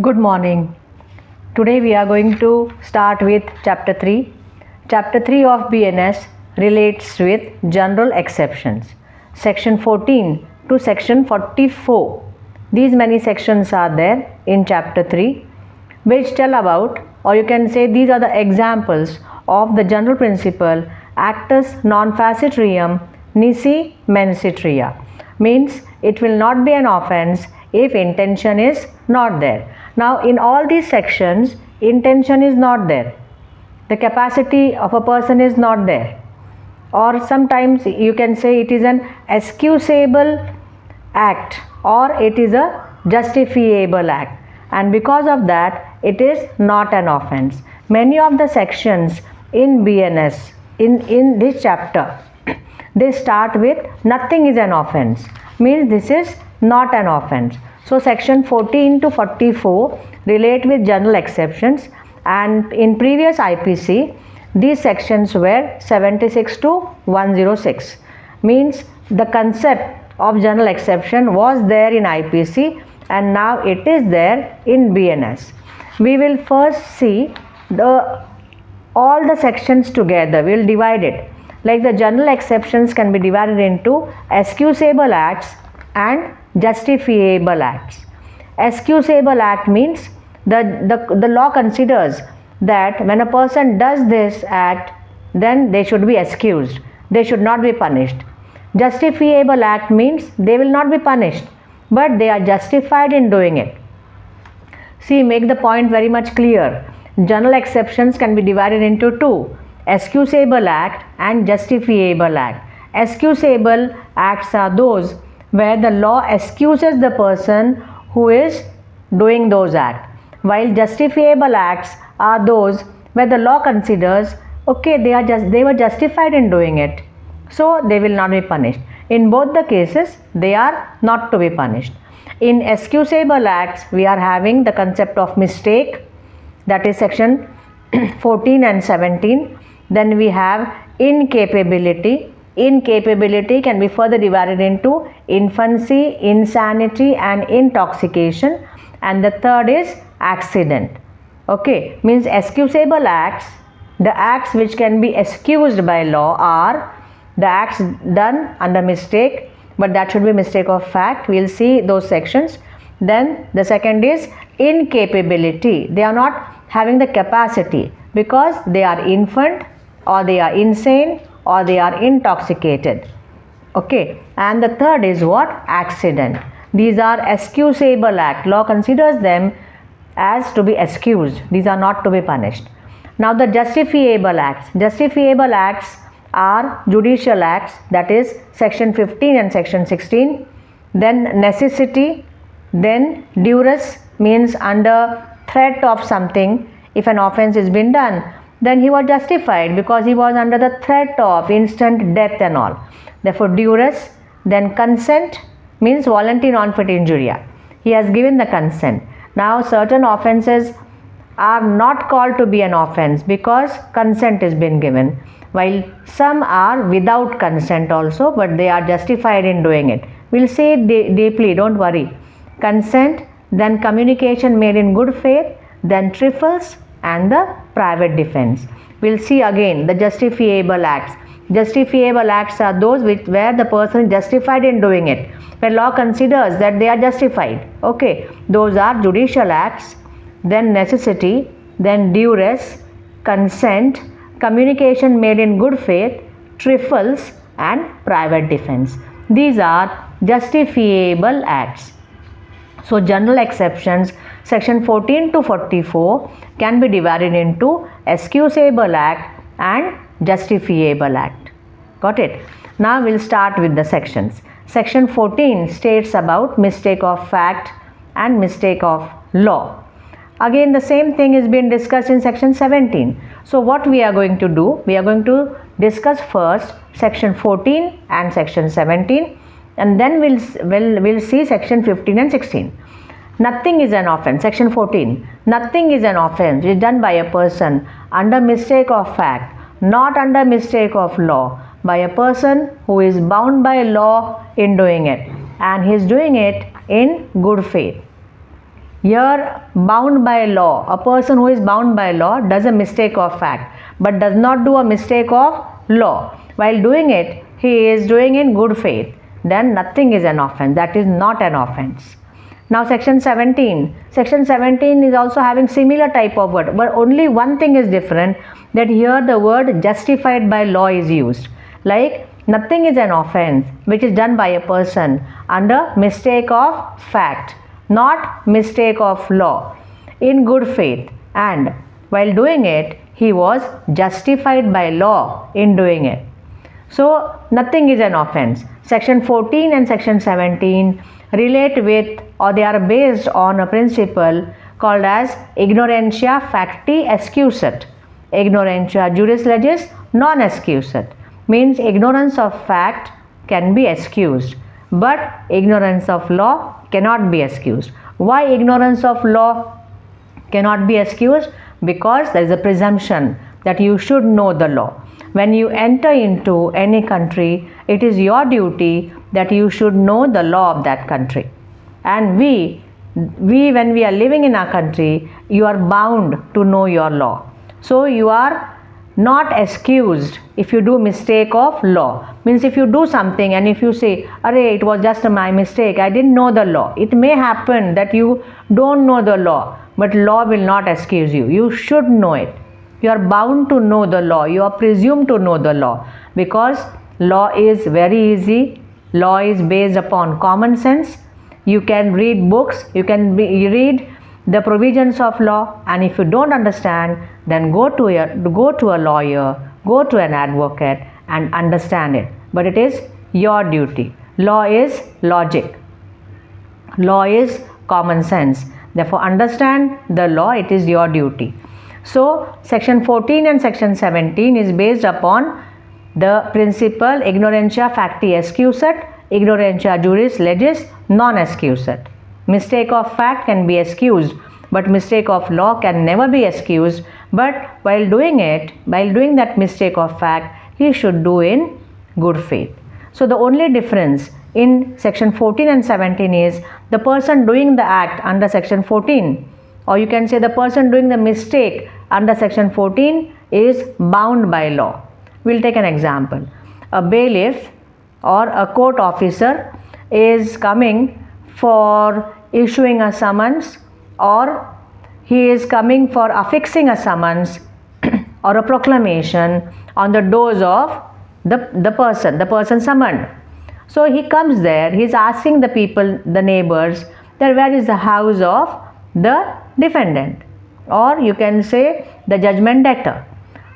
Good morning. Today we are going to start with chapter 3. Chapter 3 of BNS relates with general exceptions. Section 14 to section 44. These many sections are there in chapter 3 which tell about, or you can say these are the examples of the general principle actus non facitrium nisi mensitria. Means it will not be an offense if intention is not there. Now in all these sections intention is not there, the capacity of a person is not there, or sometimes you can say it is an excusable act or it is a justifiable act, and because of that it is not an offense. Many of the sections in BNS in this chapter they start with nothing is an offense, means this is not an offense. So section 14 to 44 relate with general exceptions, and in previous IPC these sections were 76 to 106, means the concept of general exception was there in IPC and now it is there in BNS. We will first see all the sections together. We will divide it. Like the general exceptions can be divided into excusable acts and justifiable acts. Excusable act means the law considers that when a person does this act, then they should be excused, they should not be punished. Justifiable act means they will not be punished, but they are justified in doing it. See, make the point very much clear. General exceptions can be divided into two: excusable act and justifiable act. Excusable acts are those where the law excuses the person who is doing those acts, while justifiable acts are those where the law considers okay, they were justified in doing it, so they will not be punished. In both the cases they are not to be punished. In excusable acts we are having the concept of mistake, that is section 14 and 17. Then we have incapability. Incapability can be further divided into infancy, insanity and intoxication, and the third is accident. Okay, means excusable acts, the acts which can be excused by law are the acts done under mistake, but that should be mistake of fact. We will see those sections. Then the second is incapability. They are not having the capacity because they are infant or they are insane or they are intoxicated. Okay, and the third is what? Accident. These are excusable act. Law considers them as to be excused. These are not to be punished. Now the justifiable acts. Justifiable acts are judicial acts, that is section 15 and section 16. Then necessity. Then duress, means under threat of something, if an offense has been done, then he was justified because he was under the threat of instant death and all. Therefore duress. Then consent, means voluntary non fit injuria. He has given the consent. Now certain offenses are not called to be an offense because consent has been given, while some are without consent also, but they are justified in doing it. We'll see it deeply, don't worry. Consent, then communication made in good faith, then trifles and the private defense. We'll see again the justifiable acts. Justifiable acts are those where the person is justified in doing it, where law considers that they are justified. Okay, those are judicial acts, then necessity, then duress, consent, communication made in good faith, trifles and private defense. These are justifiable acts. So general exceptions section 14 to 44 can be divided into excusable act and justifiable act. Got it? Now we'll start with the sections. Section 14 states about mistake of fact and mistake of law. Again the same thing is being discussed in section 17. So what we are going to do, we are going to discuss first section 14 and section 17, and then we'll see section 15 and 16. Nothing is an offense. Section 14. Nothing is an offense which is done by a person under mistake of fact, not under mistake of law, by a person who is bound by law in doing it, and he is doing it in good faith. Here, bound by law, a person who is bound by law does a mistake of fact, but does not do a mistake of law. While doing it, he is doing in good faith. Then nothing is an offense. That is not an offense. Now section 17. Section 17 is also having similar type of word, but only one thing is different, that here the word justified by law is used. Like nothing is an offense which is done by a person under mistake of fact, not mistake of law, in good faith, and while doing it he was justified by law in doing it. So nothing is an offense. Section 14 and section 17 relate with, or they are based on a principle called as ignorantia facti excusat. Ignorantia juris legis non excusat means ignorance of fact can be excused, but ignorance of law cannot be excused. Why ignorance of law cannot be excused? Because there is a presumption that you should know the law. When you enter into any country, it is your duty that you should know the law of that country. And we when we are living in our country, you are bound to know your law. So you are not excused if you do mistake of law. Means if you do something and if you say, "Arey, it was just my mistake, I didn't know the law." It may happen that you don't know the law, but law will not excuse you. You should know it. You are bound to know the law. You are presumed to know the law, because law is very easy. Law is based upon common sense. You can read books, you can read the provisions of law, and if you don't understand, then go to a lawyer, go to an advocate and understand it. But it is your duty. Law is logic. Law is common sense. Therefore, understand the law. It is your duty. So, section 14 and section 17 is based upon the principle ignorantia facti excusat, ignorantia juris legis non excusat. Mistake of fact can be excused, but mistake of law can never be excused. But while doing that mistake of fact, he should do in good faith. So the only difference in section 14 and 17 is the person doing the act under section 14, or you can say the person doing the mistake under section 14 is bound by law. We'll take an example. A bailiff or a court officer is coming for issuing a summons, or he is coming for affixing a summons or a proclamation on the doors of the person summoned. So he comes there, he is asking the people, the neighbors, that where is the house of the defendant, or you can say the judgment debtor.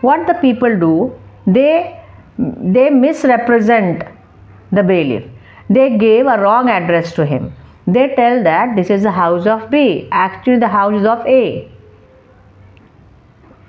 What the people do, they misrepresent the bailiff. They gave a wrong address to him. They tell that this is the house of B, actually the house is of A.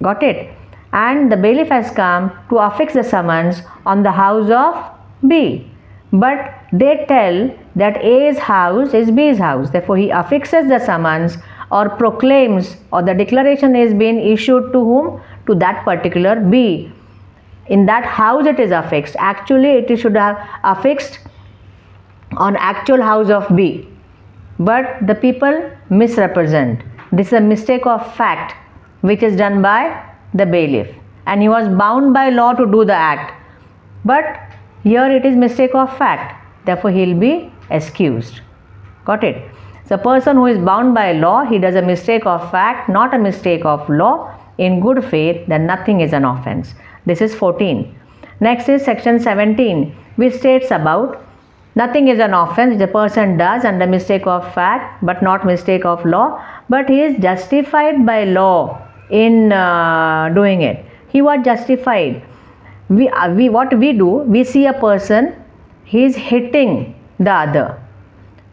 Got it? And the bailiff has come to affix the summons on the house of B. But they tell that A's house is B's house. Therefore, he affixes the summons or proclaims, or the declaration is being issued to whom? To that particular B. In that house it is affixed. Actually, it should have affixed on actual house of B. But the people misrepresent. This is a mistake of fact which is done by the bailiff, and he was bound by law to do the act. But here it is mistake of fact. Therefore, he will be excused. Got it? The person who is bound by law, he does a mistake of fact, not a mistake of law, in good faith, then nothing is an offense. This is 14. Next is section 17, which states about nothing is an offense the person does under mistake of fact, but not mistake of law, but he is justified by law in doing it. He was justified. What we do, we see a person, he is hitting the other.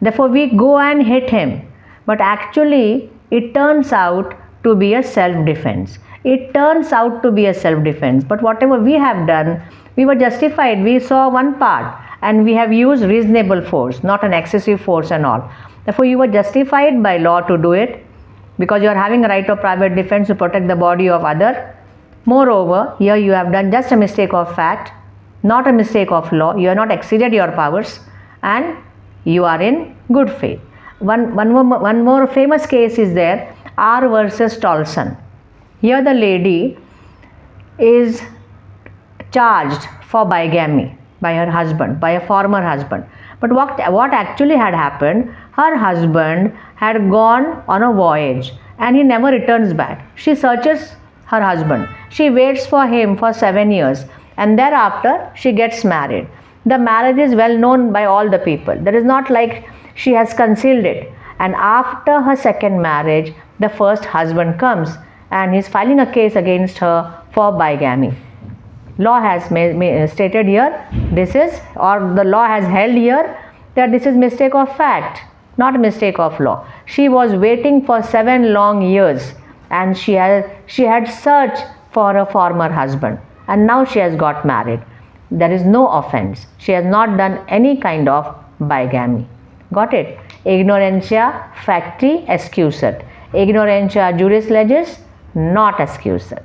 Therefore, we go and hit him. But actually, it turns out to be a self-defense. It turns out to be a self-defense. But whatever we have done, we were justified. We saw one part and we have used reasonable force, not an excessive force and all. Therefore, you were justified by law to do it, because you are having a right of private defense to protect the body of other. Moreover, here you have done just a mistake of fact, not a mistake of law. You have not exceeded your powers and you are in good faith. One more famous case is there, R versus Tolson. Here the lady is charged for bigamy by her husband, by a former husband. But what actually had happened, her husband had gone on a voyage and he never returns back. She searches her husband. She waits for him for 7 years and thereafter she gets married. The marriage is well known by all the people. That is not like she has concealed it. And after her second marriage, the first husband comes and he is filing a case against her for bigamy. Law has stated here, the law has held here that this is mistake of fact, not mistake of law. She was waiting for 7 long years and she had searched for a former husband and now she has got married. There is no offense. She has not done any kind of bigamy. Got it? Ignorantia facti excusat. Ignorantia juris legis not excusat.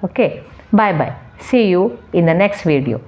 Okay. Bye bye. See you in the next video.